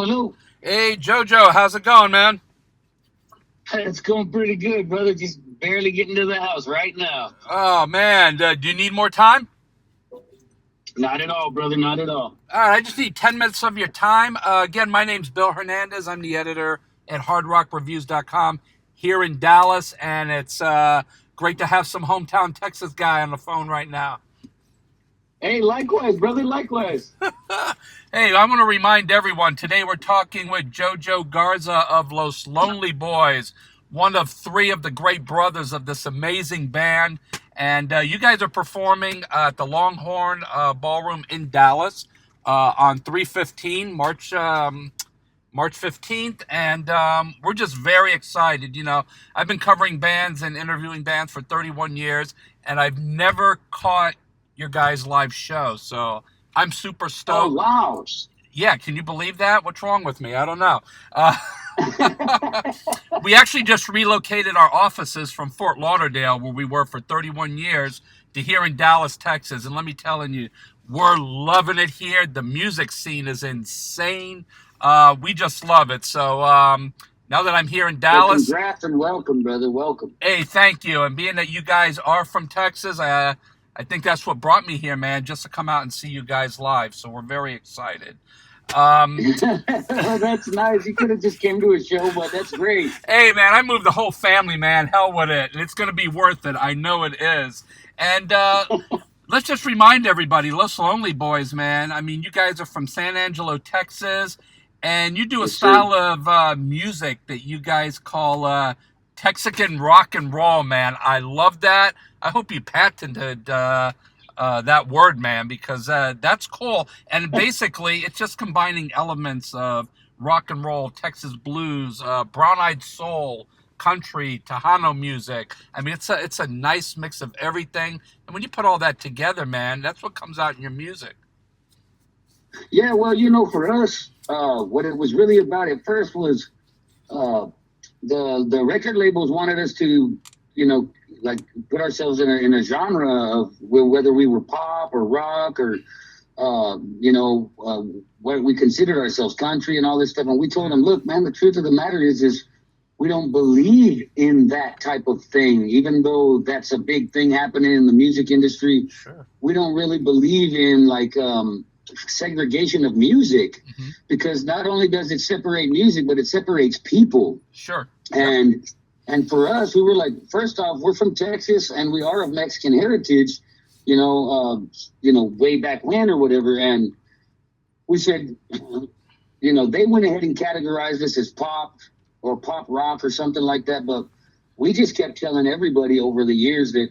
hello. Hey, Jojo, how's it going, man? It's going pretty good, brother. Just barely getting to the house right now. Oh, man, do you need more time? Not at all, brother. Not at all. All right, I just need 10 minutes of your time. Again, my name's Bill Hernandez. I'm the editor at hardrockreviews.com here in Dallas, and it's great to have some hometown Texas guy on the phone right now. Hey, likewise, brother. Likewise. Hey, I want to remind everyone, today we're talking with Jojo Garza of Los Lonely Boys, one of three of the great brothers of this amazing band. And you guys are performing at the Longhorn Ballroom in Dallas on 3/15, March 15th. And we're just very excited. You know, I've been covering bands and interviewing bands for 31 years, and I've never caught your guys' live show. So I'm super Oh, stoked. wow. Yeah, can you believe that? What's wrong with me? I don't know. We actually just relocated our offices from Fort Lauderdale, where we were for 31 years, to here in Dallas, Texas. And let me tell you, we're loving it here. The music scene is insane. We just love it. So now that I'm here in Well, Dallas, congrats and welcome, brother. Welcome. hey, thank you. And being that you guys are from Texas, I think that's what brought me here, man, just to come out and see you guys live. So we're very excited. That's nice. You could have just came to a show, but that's great. Hey, man, I moved the whole family, man. Hell with it. And it's going to be worth it. I know it is. And let's just remind everybody, Los Lonely Boys, man. I mean, you guys are from San Angelo, Texas, and you do a Yes, style sir. of music that you guys call Texican rock and roll, man. I love that. I hope you patented that word, man, because that's cool. And basically, it's just combining elements of rock and roll, Texas blues, brown-eyed soul, country, Tejano music. I mean, it's a nice mix of everything. And when you put all that together, man, that's what comes out in your music. Yeah, well, for us, what it was really about at first was uh, the record labels wanted us to, like put ourselves in a genre of whether we were pop or rock or what we considered ourselves country and all this stuff. And we told them, look, man, the truth of the matter is we don't believe in that type of thing, even though that's a big thing happening in the music industry. Sure. We don't really believe in segregation of music Mm-hmm. because not only does it separate music, but it separates people. Sure. Yep. And for us, we were like, first off, we're from Texas and we are of Mexican heritage, way back when or whatever. And we said, they went ahead and categorized us as pop or pop rock or something like that. But we just kept telling everybody over the years that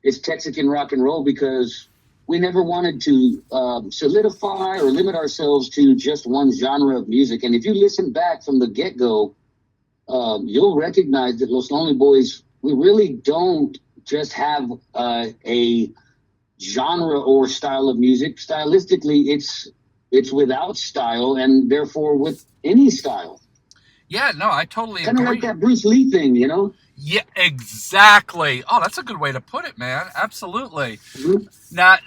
it's Texican rock and roll because we never wanted to solidify or limit ourselves to just one genre of music. And if you listen back from the get-go, you'll recognize that Los Lonely Boys, we really don't just have a genre or style of music. Stylistically, it's without style and therefore with any style. Yeah, no, I totally Kind of agree. like that Bruce Lee thing, Yeah, exactly. Oh, that's a good way to put it, man. Absolutely. Mhm.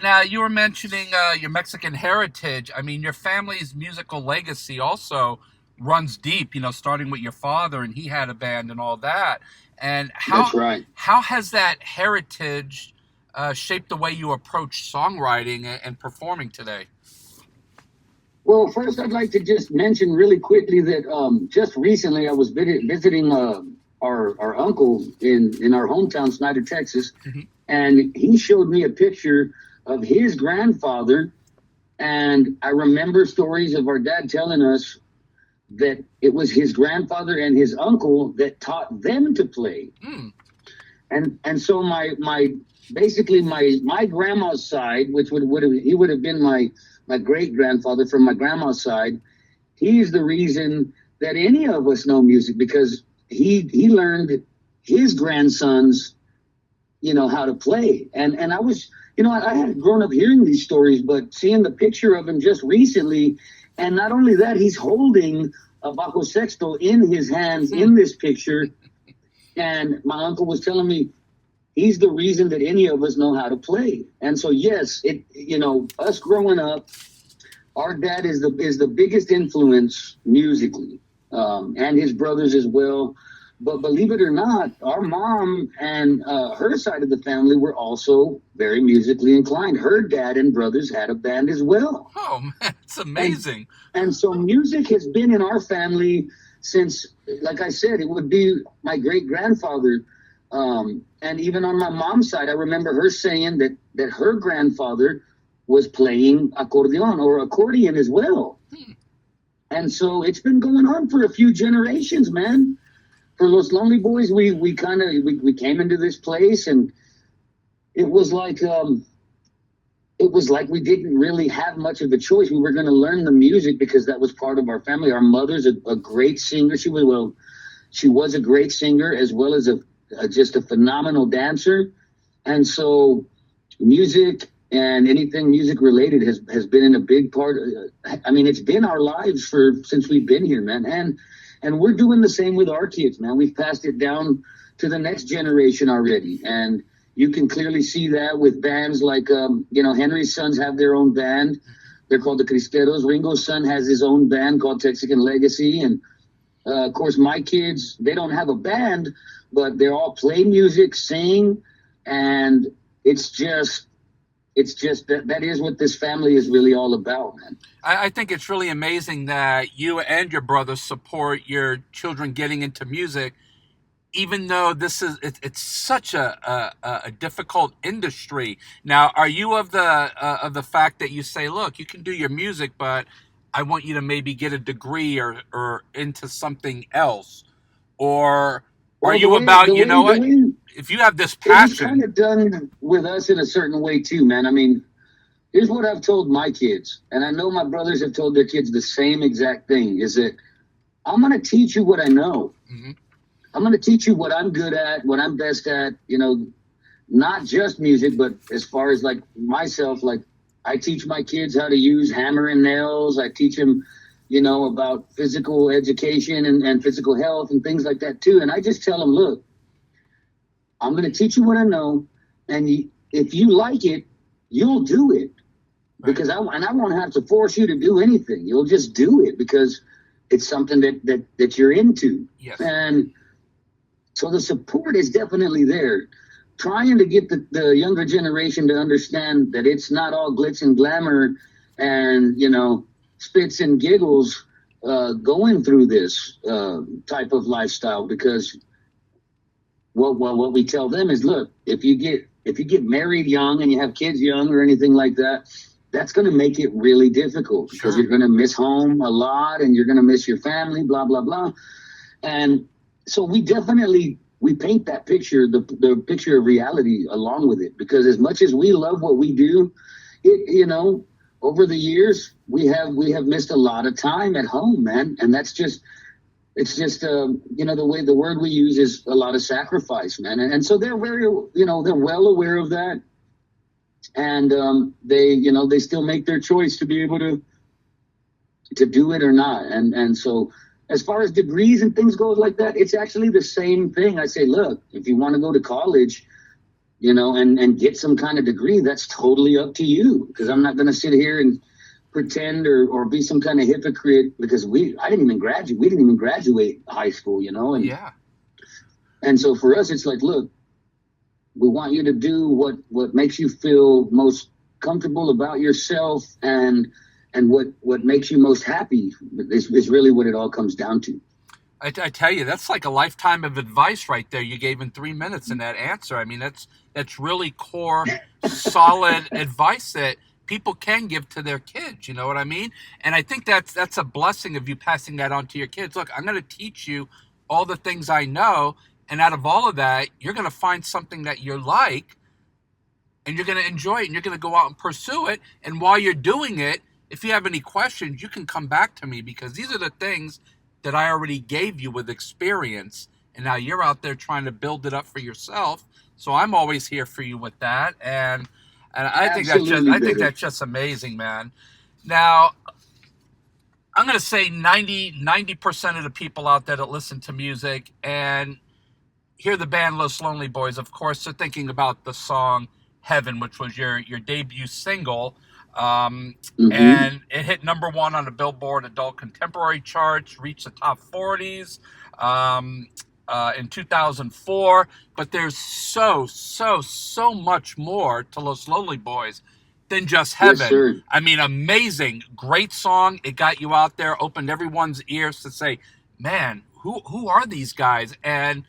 Now you were mentioning your Mexican heritage. I mean, your family's musical legacy also runs deep. You know, starting with your father, and he had a band and all that. And That's right. how has that heritage shaped the way you approach songwriting and performing today? Well, first, I'd like to just mention really quickly that just recently I was visiting our uncle in our hometown, Snyder, Texas, Mm-hmm. and he showed me a picture of his grandfather. And I remember stories of our dad telling us that it was his grandfather and his uncle that taught them to play. Mm. And so my basically my grandma's side, which would have been my great grandfather from my grandma's side, he's the reason that any of us know music because he learned his grandsons, how to play. And I was, I had grown up hearing these stories, but seeing the picture of him just recently, and not only that, he's holding a bajo sexto in his hands in this picture. And my uncle was telling me he's the reason that any of us know how to play. And so, yes, us growing up, our dad is the biggest influence musically, and his brothers as well. But believe it or not, our mom and her side of the family were also very musically inclined. Her dad and brothers had a band as well, Oh man, it's and amazing. and so music has been in our family since, like I said, it would be my great grandfather. And even on my mom's side, I remember her saying that her grandfather was playing accordion or accordion as well. And so it's been going on for a few generations, man. For Los Lonely Boys, we kind of we came into this place, and it was like we didn't really have much of a choice. We were going to learn the music because that was part of our family. Our mother's a great singer. She was a great singer as well as just a phenomenal dancer, and so music and anything music related has been in a big part. I mean, it's been our lives since we've been here, man, and we're doing the same with our kids, man. We've passed it down to the next generation already, and you can clearly see that with bands like, Henry's sons have their own band. They're called the Cristeros. Ringo's son has his own band called Texican Legacy. And, of course, my kids, they don't have a band, but they all play music, sing, and it's just that is what this family is really all about, man. I think it's really amazing that you and your brother support your children getting into music, even though it's such a difficult industry. Now, are you of the fact that you say, look, you can do your music, but I want you to maybe get a degree or into something else, or are Well, you about, you know the what, way if you have this it was kind passion? of done with us in a certain way too, man. I mean, here's what I've told my kids, and I know my brothers have told their kids the same exact thing, is that I'm going to teach you what I know. Hmm. I'm going to teach you what I'm good at, what I'm best at, not just music, but as far as like myself, like I teach my kids how to use hammer and nails. I teach them, about physical education and physical health and things like that too. And I just tell them, look, I'm going to teach you what I know. And if you like it, you'll do it, Right. because I won't have to force you to do anything. You'll just do it because it's something that you're into. Yes. And so the support is definitely there. Trying to get the younger generation to understand that it's not all glitz and glamour and, spits and giggles going through this type of lifestyle, because what we tell them is, look, if you get married young and you have kids young or anything like that, that's going to make it really difficult because Sure. you're going to miss home a lot and you're going to miss your family, blah, blah, blah. And so we paint that picture, the picture of reality along with it, because as much as we love what we do, over the years we have missed a lot of time at home, man. And it's just the way the word we use is a lot of sacrifice, man. And so they're very, they're well aware of that. And they still make their choice to be able to do it or not. And so as far as degrees and things go like that, it's actually the same thing. I say, look, if you want to go to college, and get some kind of degree, that's totally up to you, because I'm not going to sit here and pretend or be some kind of hypocrite, because I didn't even graduate. We didn't even graduate high school, and Yeah. and so for us, it's like, look, we want you to do what makes you feel most comfortable about yourself, and what makes you most happy is really what it all comes down to. I tell you, that's like a lifetime of advice right there you gave in 3 minutes in that answer. I mean, that's really core, solid advice that people can give to their kids. You know what I mean? And I think that's a blessing of you passing that on to your kids. Look, I'm going to teach you all the things I know, and out of all of that, you're going to find something that you like, and you're going to enjoy it, and you're going to go out and pursue it. And while you're doing it, if you have any questions, you can come back to me, because these are the things that I already gave you with experience, and now you're out there trying to build it up for yourself. So I'm always here for you with that, and I think Absolutely, I think brother. that's just amazing, man. Now I'm going to say 90% of the people out there that listen to music and hear the band Los Lonely Boys, of course, are thinking about the song Heaven, which was your debut single. Um, Mm-hmm. and it hit number one on the Billboard Adult Contemporary charts, reached the top 40s in 2004. But there's so much more to Los Lonely Boys than just Yes, Heaven. sir. I mean, amazing, great song. It got you out there, opened everyone's ears to say, man, who are these guys? And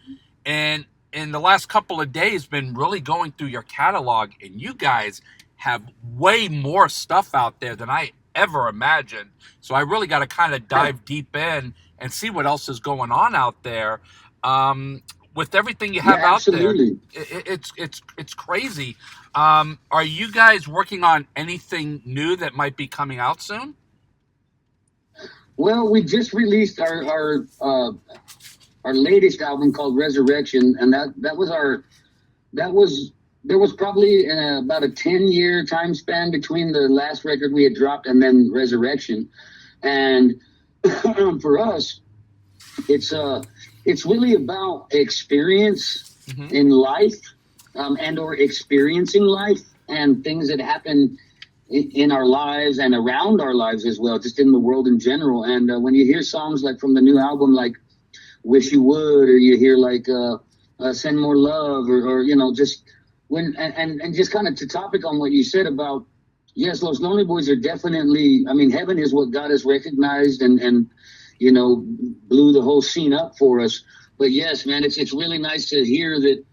in the last couple of days, been really going through your catalog, and you guys have way more stuff out there than I ever imagined. So I really got to kind of dive deep in and see what else is going on out there. Um, with everything you Yeah, have out there, absolutely. it's crazy. Are you guys working on anything new that might be coming out soon? Well, we just released our latest album called Resurrection, and that was our that was there was probably about a 10-year time span between the last record we had dropped and then Resurrection. And for us, it's it's really about experience Mm-hmm. in life, and or experiencing life and things that happen in our lives and around our lives as well, just in the world in general. And when you hear songs like from the new album, like "Wish You Would," or you hear like "Send More Love," or just when and just kind of to topic on what you said about, yes, Los Lonely Boys are definitely. I mean, Heaven is what God has recognized and blew the whole scene up for us. But yes, man, it's really nice to hear that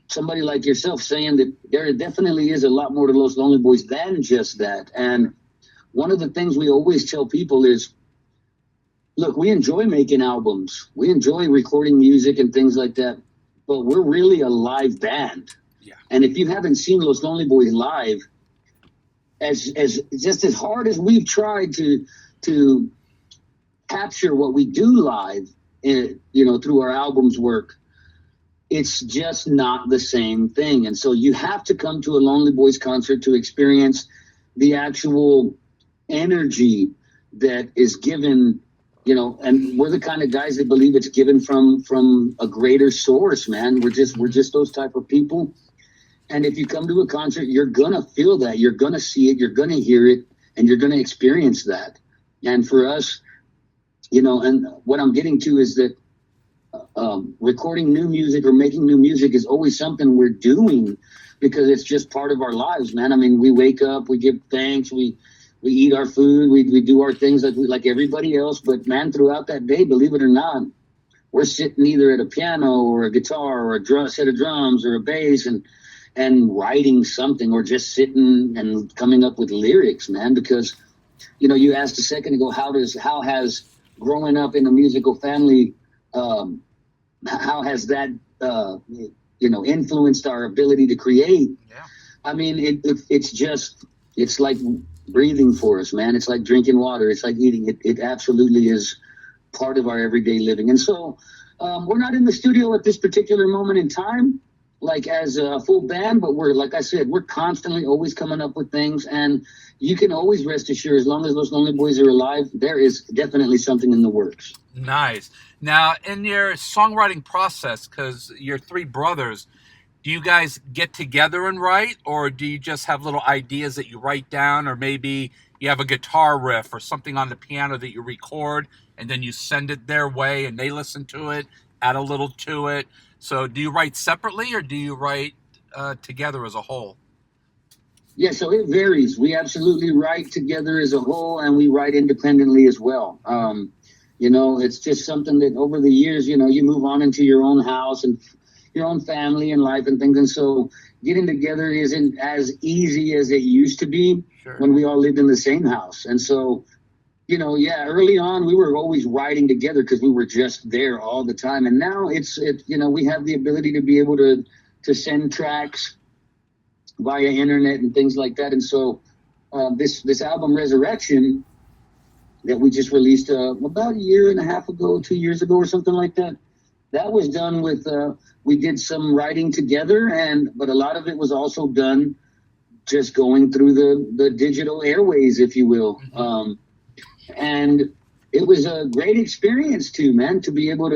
somebody like yourself saying that there definitely is a lot more to Los Lonely Boys than just that. And one of the things we always tell people is, look, we enjoy making albums, we enjoy recording music and things like that, but we're really a live band. Yeah. And if you haven't seen Los Lonely Boys live, as just as hard as we've tried to capture what we do live, through our albums work, it's just not the same thing. And so you have to come to a Lonely Boys concert to experience the actual energy that is given. And we're the kind of guys that believe it's given from a greater source, man. We're just those type of people. And if you come to a concert, you're gonna feel that, you're gonna see it, you're gonna hear it, and you're gonna experience that. And for us, and what I'm getting to is that recording new music or making new music is always something we're doing because it's just part of our lives, man. I mean, we wake up, we give thanks, we eat our food, we do our things like everybody else. But man, throughout that day, believe it or not, we're sitting either at a piano or a guitar or a set of drums or a bass and writing something, or just sitting and coming up with lyrics, man. Because you asked a second ago, how has growing up in a musical family, how has that influenced our ability to create? Yeah. I mean, it's like breathing for us, man. It's like drinking water. It's like eating. It absolutely is part of our everyday living. And so we're not in the studio at this particular moment in time, like as a full band, but like I said, we're constantly always coming up with things. And you can always rest assured, as long as those Lonely Boys are alive, there is definitely something in the works. Nice. Now, in your songwriting process, because you're three brothers, do you guys get together and write, or do you just have little ideas that you write down, or maybe you have a guitar riff or something on the piano that you record and then you send it their way and they listen to it, add a little to it? So do you write separately or do you write together as a whole? Yeah, so it varies. We absolutely write together as a whole, and we write independently as well. It's just something that over the years, you move on into your own house and your own family and life and things. And so getting together isn't as easy as it used to be. Sure. When we all lived in the same house. And so, early on we were always writing together because we were just there all the time. And now we have the ability to be able to send tracks via internet and things like that. And so this album Resurrection that we just released about a year and a half ago, 2 years ago or something like that, that was done with we did some writing together, but a lot of it was also done just going through the digital airways, if you will. And it was a great experience too, man, to be able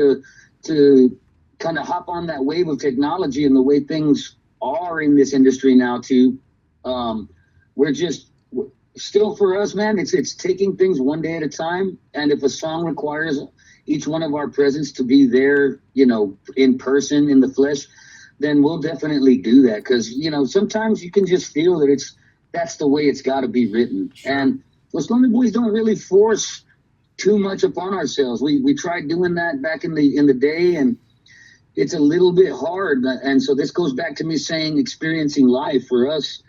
to kind of hop on that wave of technology and the way things are in this industry now too. we're just still for us, man. It's taking things one day at a time, and if a song requires each one of our presence to be there, in person, in the flesh, then we'll definitely do that. Because sometimes you can just feel that that's the way it's got to be written. Sure. And Los Lonely Boys don't really force too much upon ourselves. We tried doing that back in the day, and it's a little bit hard. And so this goes back to me saying experiencing life for us.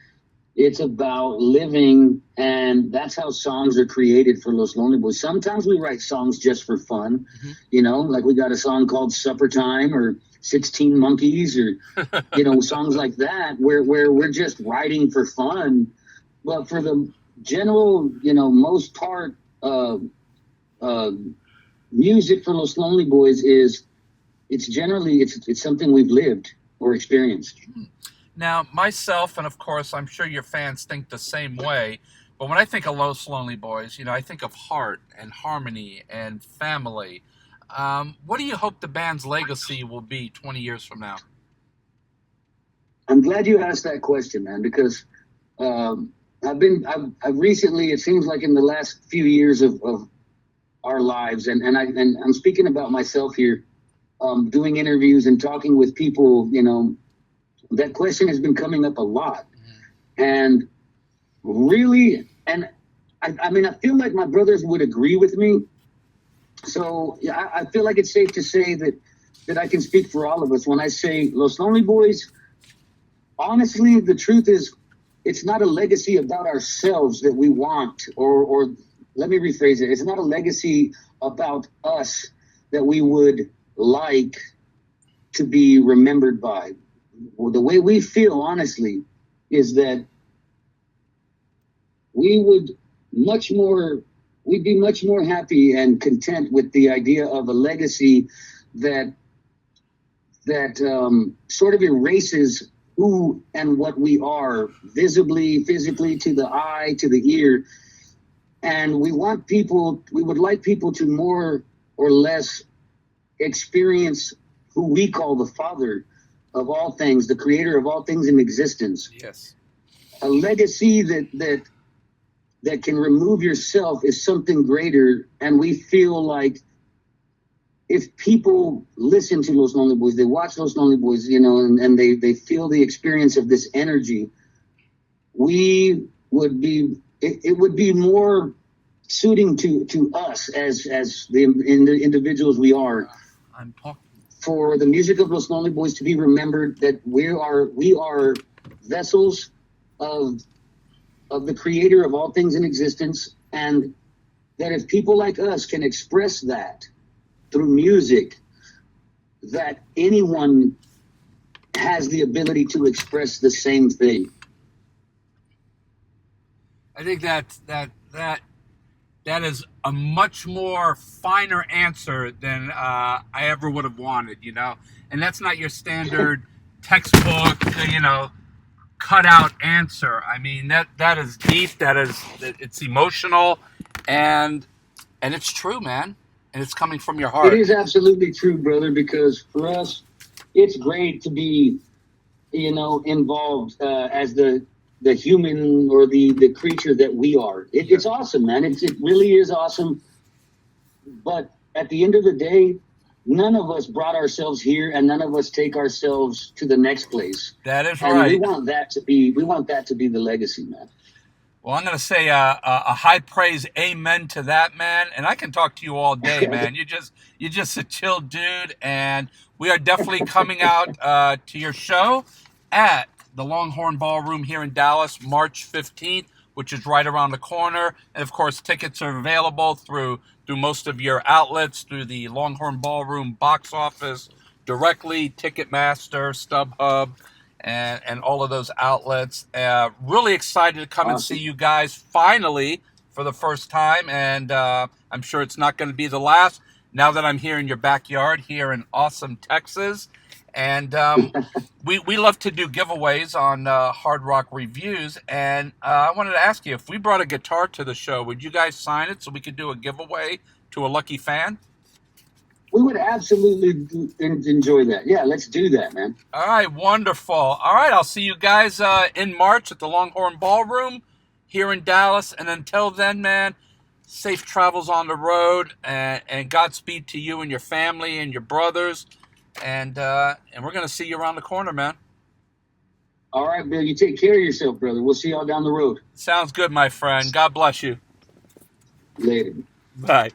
It's about living, and that's how songs are created for Los Lonely Boys. Sometimes we write songs just for fun, like we got a song called Supper Time or 16 Monkeys or, songs like that where we're just writing for fun. But for the general, most part, music for Los Lonely Boys it's generally something we've lived or experienced. Now, myself, and of course, I'm sure your fans think the same way, but when I think of Los Lonely Boys, I think of heart and harmony and family. What do you hope the band's legacy will be 20 years from now? I'm glad you asked that question, man, because I've recently, it seems like in the last few years of our lives, and I'm speaking about myself here, doing interviews and talking with people, that question has been coming up a lot. And really, and I mean, I feel like my brothers would agree with me. So yeah, I feel like it's safe to say that I can speak for all of us when I say Los Lonely Boys. Honestly, the truth is, it's not a legacy about ourselves that we want, or let me rephrase it. It's not a legacy about us that we would like to be remembered by. Well, the way we feel, honestly, is that we'd be much more happy and content with the idea of a legacy that sort of erases who and what we are visibly, physically, to the eye, to the ear. And we would like people to more or less experience who we call the Father of all things, the creator of all things in existence. Yes. A legacy that can remove yourself is something greater. And we feel like if people listen to Los Lonely Boys, they watch Los Lonely Boys, and they feel the experience of this energy, it would be more suiting to us as the individuals we are. I'm talking. For the music of Los Lonely Boys to be remembered that we are vessels of the creator of all things in existence, and that if people like us can express that through music, that anyone has the ability to express the same thing. I think that is a much more finer answer than I ever would have wanted, and that's not your standard textbook, cut out answer. I mean, that is deep. It's emotional, and it's true, man. And it's coming from your heart. It is absolutely true, brother, because for us, it's great to be, involved as the human or the creature that we are. It's awesome, man. It really is awesome. But at the end of the day, none of us brought ourselves here, and none of us take ourselves to the next place. That is and right. We want that to be the legacy, man. Well, I'm going to say a high praise amen to that, man. And I can talk to you all day, man. You're just a chill dude. And we are definitely coming out to your show at the Longhorn Ballroom here in Dallas, March 15th, which is right around the corner. And, of course, tickets are available through most of your outlets, through the Longhorn Ballroom box office, directly, Ticketmaster, StubHub, and all of those outlets. Really excited to come and see you guys finally for the first time, and I'm sure it's not going to be the last now that I'm here in your backyard here in awesome Texas. And we love to do giveaways on Hard Rock Reviews, and I wanted to ask you, if we brought a guitar to the show, would you guys sign it so we could do a giveaway to a lucky fan? We would absolutely enjoy that. Yeah, let's do that, man. All right, wonderful. All right, I'll see you guys in March at the Longhorn Ballroom. here in Dallas. And until then, man, safe travels on the road, and Godspeed to you and your family and your brothers. And we're going to see you around the corner, man. All right, Bill, you take care of yourself, brother. We'll see y'all down the road. Sounds good, my friend. God bless you. Later. Bye.